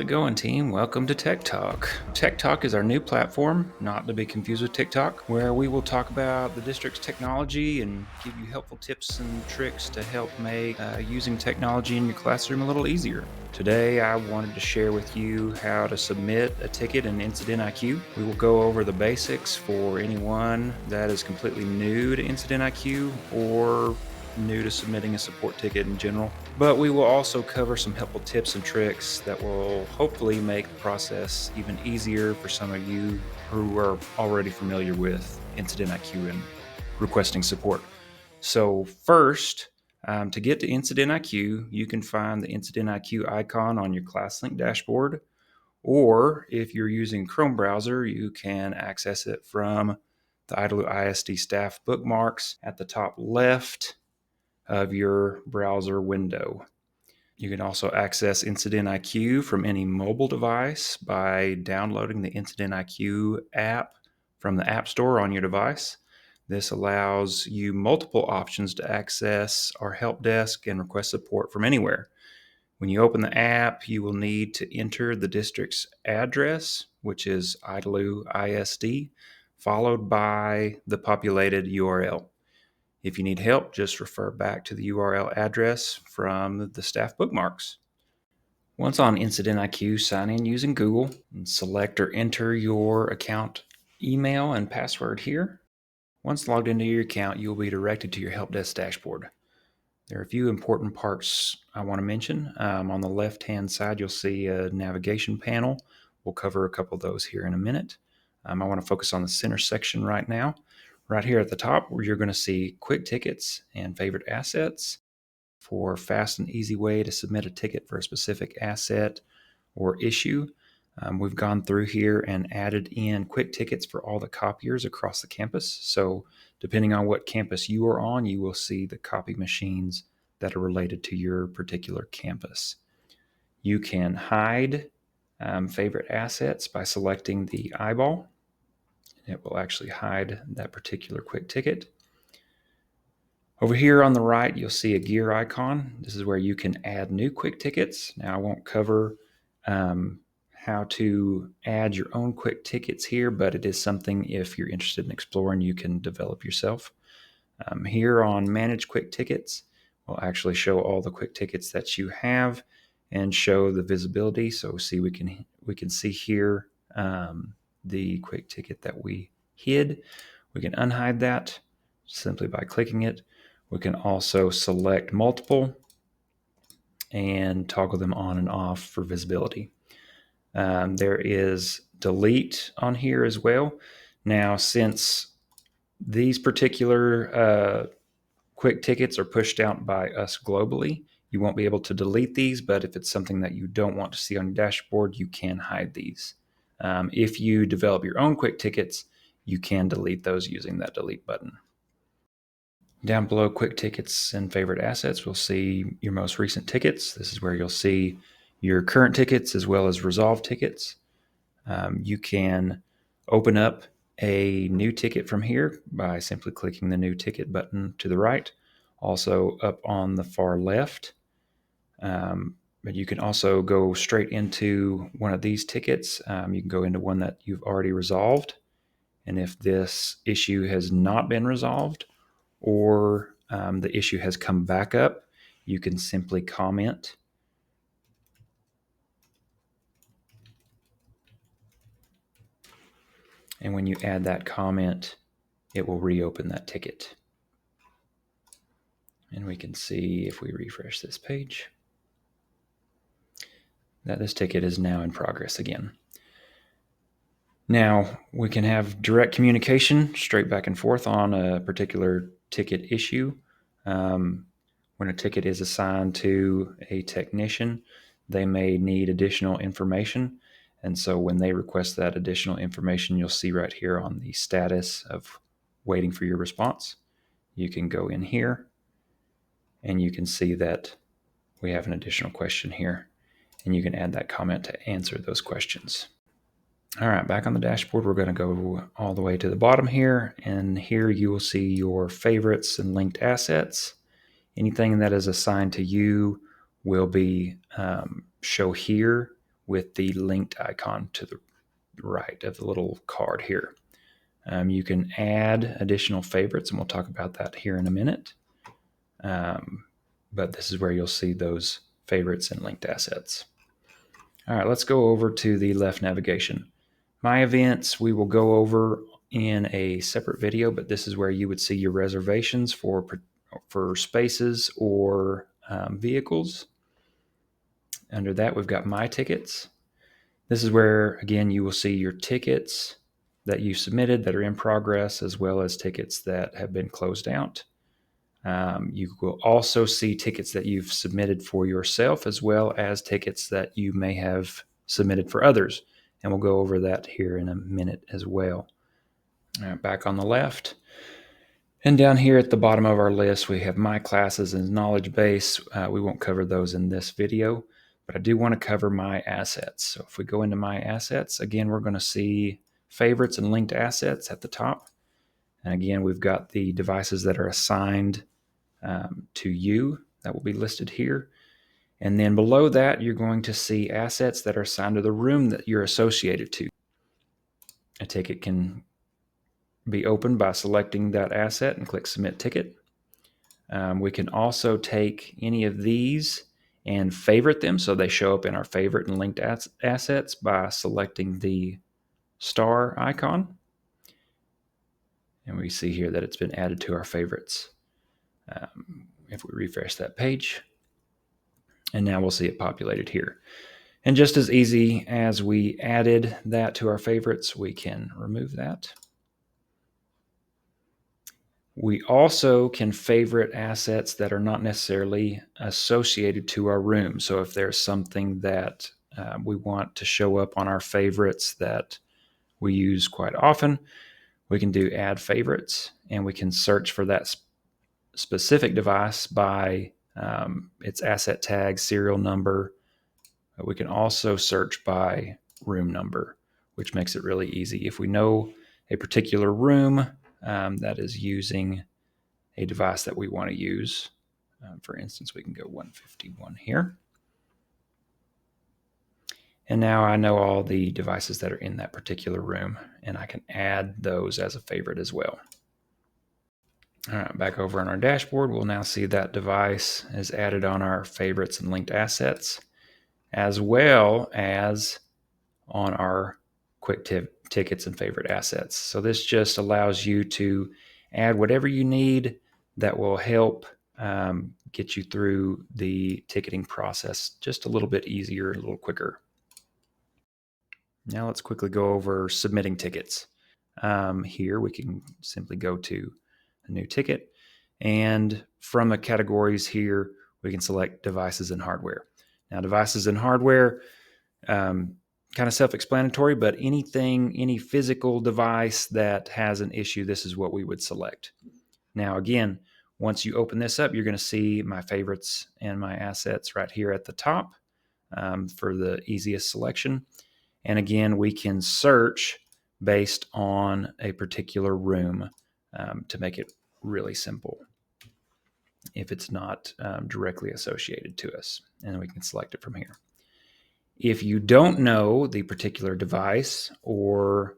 it going, team? Welcome to Tech Talk. Tech Talk is our new platform, not to be confused with TikTok, where we will talk about the district's technology and give you helpful tips and tricks to help make using technology in your classroom a little easier. Today, I wanted to share with you how to submit a ticket in Incident IQ. We will go over the basics for anyone that is completely new to Incident IQ or new to submitting a support ticket in general, but we will also cover some helpful tips and tricks that will hopefully make the process even easier for some of you who are already familiar with Incident IQ and requesting support. So first, to get to Incident IQ, you can find the Incident IQ icon on your ClassLink dashboard, or if you're using Chrome browser, you can access it from the IDLU ISD staff bookmarks at the top left of your browser window. You can also access Incident IQ from any mobile device by downloading the Incident IQ app from the App Store on your device. This allows you multiple options to access our help desk and request support from anywhere. When you open the app, you will need to enter the district's address, which is IDLU ISD, followed by the populated URL. If you need help, just refer back to the URL address from the staff bookmarks. Once on Incident IQ, sign in using Google and select or enter your account email and password here. Once logged into your account, you'll be directed to your help desk dashboard. There are a few important parts I want to mention. On the left-hand side, you'll see a navigation panel. We'll cover a couple of those here in a minute. I want to focus on the center section right now. Right here at the top, where you're going to see quick tickets and favorite assets for a fast and easy way to submit a ticket for a specific asset or issue. We've gone through here and added in quick tickets for all the copiers across the campus. So depending on what campus you are on, you will see the copy machines that are related to your particular campus. You can hide favorite assets by selecting the eyeball. It will actually hide that particular quick ticket. Over here on the right, you'll see a gear icon. This is where you can add new quick tickets. Now, I won't cover how to add your own quick tickets here, but it is something, if you're interested in exploring, you can develop yourself. Here on Manage Quick Tickets, we'll actually show all the quick tickets that you have and show the visibility. So see, we can see here the quick ticket that we hid. We can unhide that simply by clicking it. We can also select multiple and toggle them on and off for visibility. There is delete on here as well. Now, since these particular quick tickets are pushed out by us globally, you won't be able to delete these, but if it's something that you don't want to see on your dashboard, you can hide these. If you develop your own quick tickets, you can delete those using that delete button. Down below quick tickets and favorite assets, we'll see your most recent tickets. This is where you'll see your current tickets as well as resolved tickets. You can open up a new ticket from here by simply clicking the new ticket button to the right, also up on the far left. But you can also go straight into one of these tickets. You can go into one that you've already resolved. And if this issue has not been resolved or the issue has come back up, you can simply comment. And when you add that comment, it will reopen that ticket. And we can see if we refresh this page that this ticket is now in progress again. Now, we can have direct communication straight back and forth on a particular ticket issue. When a ticket is assigned to a technician, they may need additional information. And so when they request that additional information, you'll see right here on the status of waiting for your response. You can go in here and you can see that we have an additional question here, and you can add that comment to answer those questions. All right, back on the dashboard, we're going to go all the way to the bottom here, and here you will see your favorites and linked assets. Anything that is assigned to you will be show here with the linked icon to the right of the little card here. You can add additional favorites, and we'll talk about that here in a minute. But this is where you'll see those favorites and linked assets. All right, let's go over to the left navigation. My events, we will go over in a separate video, but this is where you would see your reservations for spaces or vehicles. Under that, we've got My Tickets. This is where, again, you will see your tickets that you submitted that are in progress, as well as tickets that have been closed out. You will also see tickets that you've submitted for yourself, as well as tickets that you may have submitted for others. And we'll go over that here in a minute as well. Back on the left. And down here at the bottom of our list, we have My Classes and Knowledge Base. We won't cover those in this video, but I do want to cover My Assets. So if we go into My Assets, again, we're going to see favorites and linked assets at the top. And again, we've got the devices that are assigned to you that will be listed here. And then below that, you're going to see assets that are assigned to the room that you're associated to. A ticket can be opened by selecting that asset and click Submit Ticket. We can also take any of these and favorite them so they show up in our favorite and linked assets by selecting the star icon. And we see here that it's been added to our favorites. If we refresh that page, and now we'll see it populated here. And just as easy as we added that to our favorites, we can remove that. We also can favorite assets that are not necessarily associated to our room. So if there's something that we want to show up on our favorites that we use quite often, we can do Add Favorites, and we can search for that specific device by its asset tag, serial number. We can also search by room number, which makes it really easy. If we know a particular room that is using a device that we want to use, for instance, we can go 151 here. And now I know all the devices that are in that particular room, and I can add those as a favorite as well. All right, back over on our dashboard, we'll now see that device is added on our favorites and linked assets, as well as on our quick tickets and favorite assets. So this just allows you to add whatever you need that will help get you through the ticketing process just a little bit easier, a little quicker. Now let's quickly go over submitting tickets. Here we can simply go to a new ticket, and from the categories here, we can select devices and hardware. Now, devices and hardware, kind of self-explanatory, but any physical device that has an issue, this is what we would select. Now, again, once you open this up, you're going to see my favorites and my assets right here at the top for the easiest selection. And again, we can search based on a particular room to make it really simple if it's not directly associated to us. And we can select it from here. If you don't know the particular device or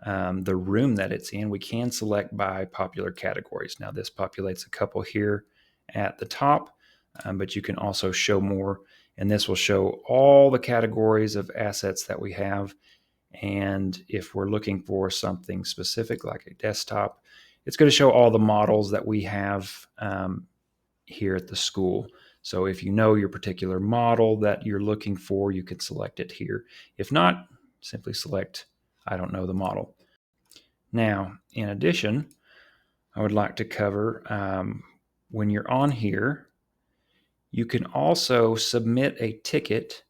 the room that it's in, we can select by popular categories. Now this populates a couple here at the top, but you can also show more, and this will show all the categories of assets that we have. And if we're looking for something specific like a desktop, it's going to show all the models that we have here at the school. So if you know your particular model that you're looking for, you can select it here. If not, simply select, I don't know the model. Now, in addition, I would like to cover when you're on here, you can also submit a ticket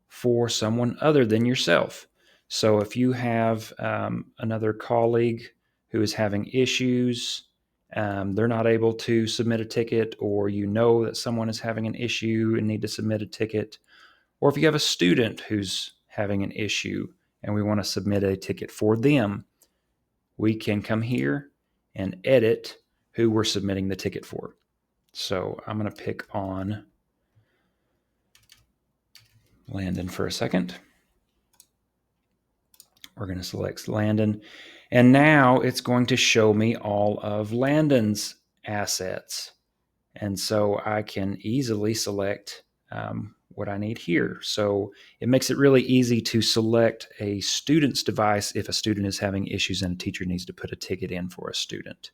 for someone other than yourself. So if you have another colleague who is having issues, they're not able to submit a ticket, or you know that someone is having an issue and need to submit a ticket, or if you have a student who's having an issue and we want to submit a ticket for them, we can come here and edit who we're submitting the ticket for. So I'm going to pick on Landon for a second. We're going to select Landon. And now it's going to show me all of Landon's assets. And so I can easily select what I need here. So it makes it really easy to select a student's device if a student is having issues and a teacher needs to put a ticket in for a student.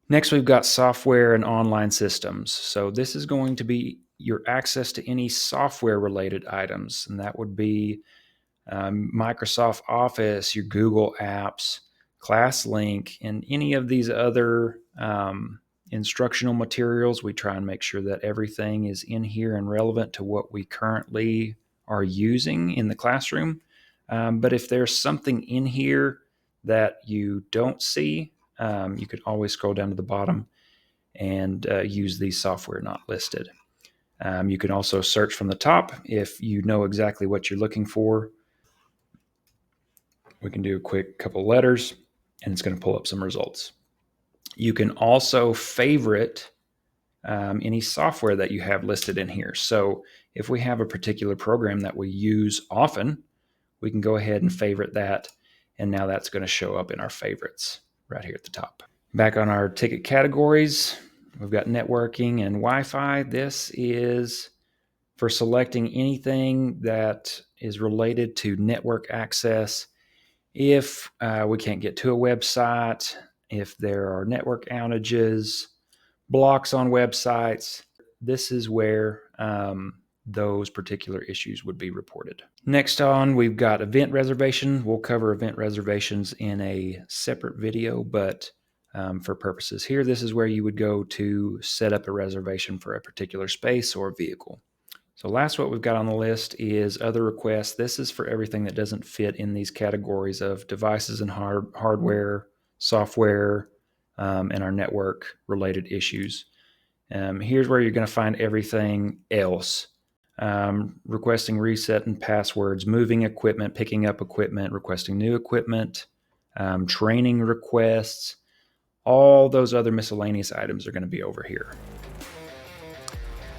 Next, we've got software and online systems. So this is going to be your access to any software-related items, and that would be Microsoft Office, your Google apps, ClassLink, and any of these other instructional materials. We try and make sure that everything is in here and relevant to what we currently are using in the classroom. But if there's something in here that you don't see, you could always scroll down to the bottom and use the software not listed. You can also search from the top if you know exactly what you're looking for. We can do a quick couple letters and it's going to pull up some results. You can also favorite any software that you have listed in here. So if we have a particular program that we use often, we can go ahead and favorite that. And now that's going to show up in our favorites right here at the top. Back on our ticket categories, we've got networking and Wi-Fi. This is for selecting anything that is related to network access. If we can't get to a website, if there are network outages, blocks on websites, this is where those particular issues would be reported. Next on, we've got event reservation. We'll cover event reservations in a separate video, but for purposes here, this is where you would go to set up a reservation for a particular space or vehicle. So last, what we've got on the list is other requests. This is for everything that doesn't fit in these categories of devices and hardware, software, and our network related issues. Here's where you're going to find everything else. Requesting reset and passwords, moving equipment, picking up equipment, requesting new equipment, training requests, all those other miscellaneous items are going to be over here.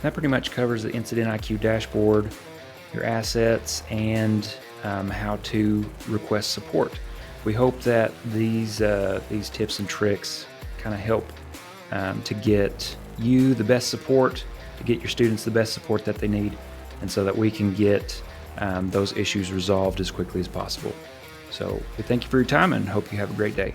That pretty much covers the Incident IQ dashboard, your assets, and how to request support. We hope that these tips and tricks kind of help to get you the best support, to get your students the best support that they need, and so that we can get those issues resolved as quickly as possible. So we thank you for your time and hope you have a great day.